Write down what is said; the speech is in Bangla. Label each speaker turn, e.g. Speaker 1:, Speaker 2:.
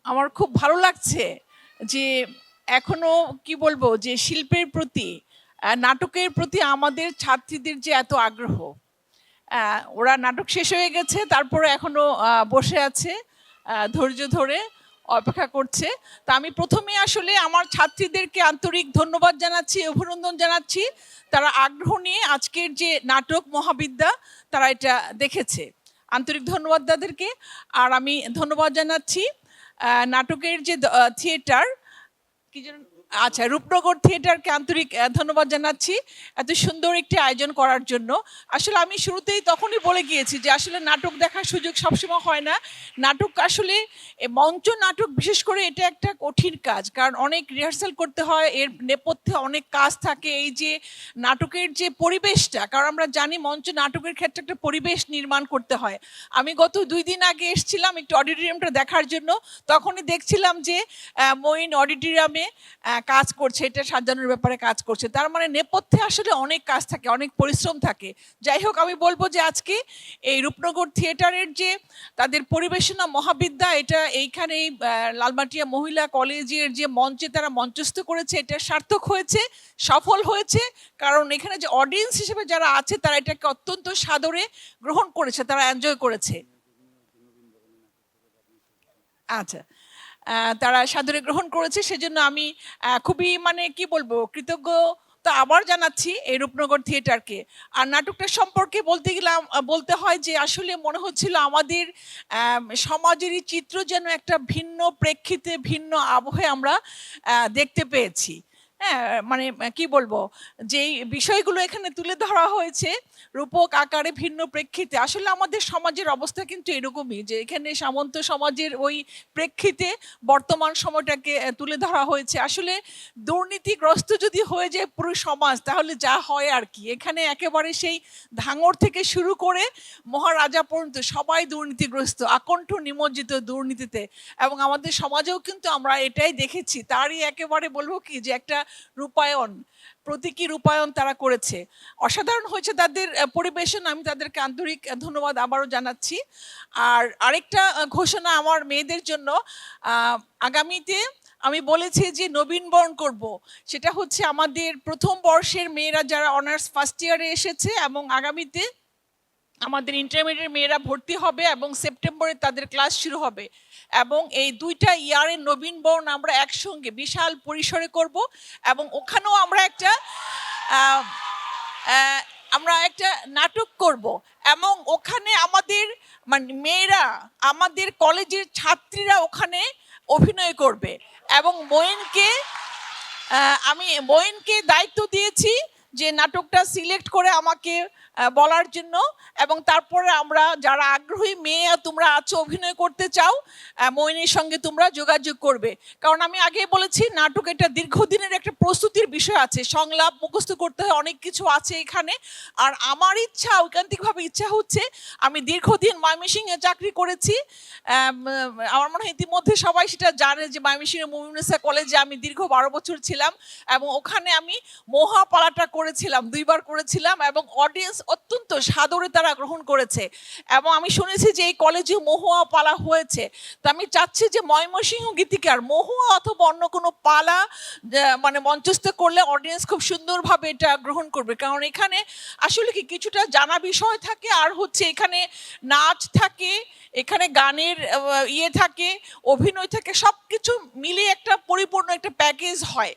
Speaker 1: আমার খুব ভালো লাগছে যে এখনো কি বলবো যে শিল্পের প্রতি নাটকের প্রতি আমাদের ছাত্রীদের যে এত আগ্রহ। ওরা নাটক শেষ হয়ে গেছে, তারপরে এখনো বসে আছে, ধৈর্য ধরে অপেক্ষা করছে। তা আমি প্রথমে আসলে আমার ছাত্রীদেরকে আন্তরিক ধন্যবাদ জানাচ্ছি, অভিনন্দন জানাচ্ছি। তারা আগ্রহ নিয়ে আজকের যে নাটক মহাবিদ্যা তারা এটা দেখেছে। আন্তরিক ধন্যবাদ তাদেরকে। আর আমি ধন্যবাদ জানাচ্ছি নাটকের যে থিয়েটার, কি যেন, আচ্ছা, রূপনগর থিয়েটারকে আন্তরিক ধন্যবাদ জানাচ্ছি এত সুন্দর একটি আয়োজন করার জন্য। আসলে আমি শুরুতেই তখনই বলে গিয়েছি যে আসলে নাটক দেখার সুযোগ সবসময় হয় না। নাটক আসলে মঞ্চ নাটক বিশেষ করে এটা একটা কঠিন কাজ, কারণ অনেক রিহার্সাল করতে হয়, এর নেপথ্যে অনেক কাজ থাকে। এই যে নাটকের যে পরিবেশটা, কারণ আমরা জানি মঞ্চ নাটকের ক্ষেত্রে একটা পরিবেশ নির্মাণ করতে হয়। আমি গত 2 দিন আগে এসেছিলাম একটু অডিটোরিয়ামটা দেখার জন্য, তখনই দেখছিলাম যে মঈন অডিটোরিয়ামে কাজ করছে, এটা সাজানোর ব্যাপারে কাজ করছে। তার মানে নেপথ্যে আসলে অনেক কাজ থাকে, অনেক পরিশ্রম থাকে। যাই হোক, আমি বলবো যে আজকে এই রূপনগর থিয়েটারের যে তাদের পরিবেশনা মহাবিদ্যা, এটা এইখানেই লালমাটিয়া মহিলা কলেজের যে মঞ্চে তারা মঞ্চস্থ করেছে, এটা সার্থক হয়েছে, সফল হয়েছে। কারণ এখানে যে অডিয়েন্স হিসেবে যারা আছে তারা এটাকে অত্যন্ত সাদরে গ্রহণ করেছে, তারা এনজয় করেছে। আচ্ছা, তারা সাদরে গ্রহণ করেছে, সেজন্য আমি খুবই মানে কি বলবো কৃতজ্ঞ তা আবার জানাচ্ছি এই রূপনগর থিয়েটারকে। আর নাটকটা সম্পর্কে বলতে গেলাম, বলতে হয় যে আসলে মনে হচ্ছিল আমাদের সমাজেরই চিত্র যেন একটা ভিন্ন প্রেক্ষিতে, ভিন্ন আবহে আমরা দেখতে পেয়েছি। হ্যাঁ, মানে কি বলবো, যেই বিষয়গুলো এখানে তুলে ধরা হয়েছে রূপক আকারে ভিন্ন প্রেক্ষিতে, আসলে আমাদের সমাজের অবস্থা কিন্তু এরকমই, যে এখানে সামন্ত সমাজের ওই প্রেক্ষিতে বর্তমান সময়টাকে তুলে ধরা হয়েছে। আসলে দুর্নীতিগ্রস্ত যদি হয়ে যায় পুরো সমাজ, তাহলে যা হয় আর কি, এখানে একেবারে সেই ধাঙর থেকে শুরু করে মহারাজা পর্যন্ত সবাই দুর্নীতিগ্রস্ত, আকণ্ঠ নিমজ্জিত দুর্নীতিতে। এবং আমাদের সমাজেও কিন্তু আমরা এটাই দেখেছি, তারই একেবারে বলবো কি যে একটা রূপায়ণ, প্রতীকী রূপায়ণ তারা করেছে। অসাধারণ হয়েছে তাদের পরিবেশন, আমি তাদেরকে আন্তরিক ধন্যবাদ আবারও জানাচ্ছি। আর আরেকটা ঘোষণা আমার মেয়েদের জন্য, আগামীতে আমি বলেছি যে নবীনবরণ করব। সেটা হচ্ছে আমাদের প্রথম বর্ষের মেয়েরা যারা অনার্স ফার্স্ট ইয়ারে এসেছে, এবং আগামীতে আমাদের ইন্টারমিডিয়েট মেয়েরা ভর্তি হবে এবং সেপ্টেম্বরে তাদের ক্লাস শুরু হবে। এবং এই 2টা ইয়ারের নবীনবরণ আমরা একসঙ্গে বিশাল পরিসরে করব। এবং ওখানেও আহ, আহ, আমরা একটা নাটক করব। এবং ওখানে আমাদের মানে মেয়েরা, আমাদের কলেজের ছাত্রীরা ওখানে অভিনয় করবে। এবং আমি মঈনকে দায়িত্ব দিয়েছি যে নাটকটা সিলেক্ট করে আমাকে বলার জন্য। এবং তারপরে আমরা যারা আগ্রহী মেয়ে তোমরা আছো, অভিনয় করতে চাও, মঈনের সঙ্গে তোমরা যোগাযোগ করবে। কারণ আমি আগেই বলেছি নাটক এটা দীর্ঘদিনের একটা প্রস্তুতির বিষয় আছে, সংলাপ মুখস্থ করতে হয়, অনেক কিছু আছে এখানে। আর আমার ইচ্ছা, ঐকান্তিকভাবে ইচ্ছা হচ্ছে, আমি দীর্ঘদিন ময়মনসিংহে চাকরি করেছি। আমার মনে হয় ইতিমধ্যে সবাই সেটা জানে যে ময়মনসিংহের মুমিনুন্নেছা কলেজে আমি দীর্ঘ 12 বছর ছিলাম, এবং ওখানে আমি মহাপালাটা করেছিলাম, 2বার করেছিলাম, এবং অডিয়েন্স অত্যন্ত সাদরে তারা গ্রহণ করেছে। এবং আমি শুনেছি যে এই কলেজে মহুয়া পালা হয়েছে। তো আমি চাচ্ছি যে ময়মনসিংহ গীতিকার মহুয়া অথবা অন্য কোনো পালা মানে মঞ্চস্থ করলে অডিয়েন্স খুব সুন্দরভাবে এটা গ্রহণ করবে। কারণ এখানে আসলে কি কিছুটা জানা বিষয় থাকে, আর হচ্ছে এখানে নাচ থাকে, এখানে গানের ইয়ে থাকে, অভিনয় থাকে, সব কিছু মিলিয়ে একটা পরিপূর্ণ একটা প্যাকেজ হয়।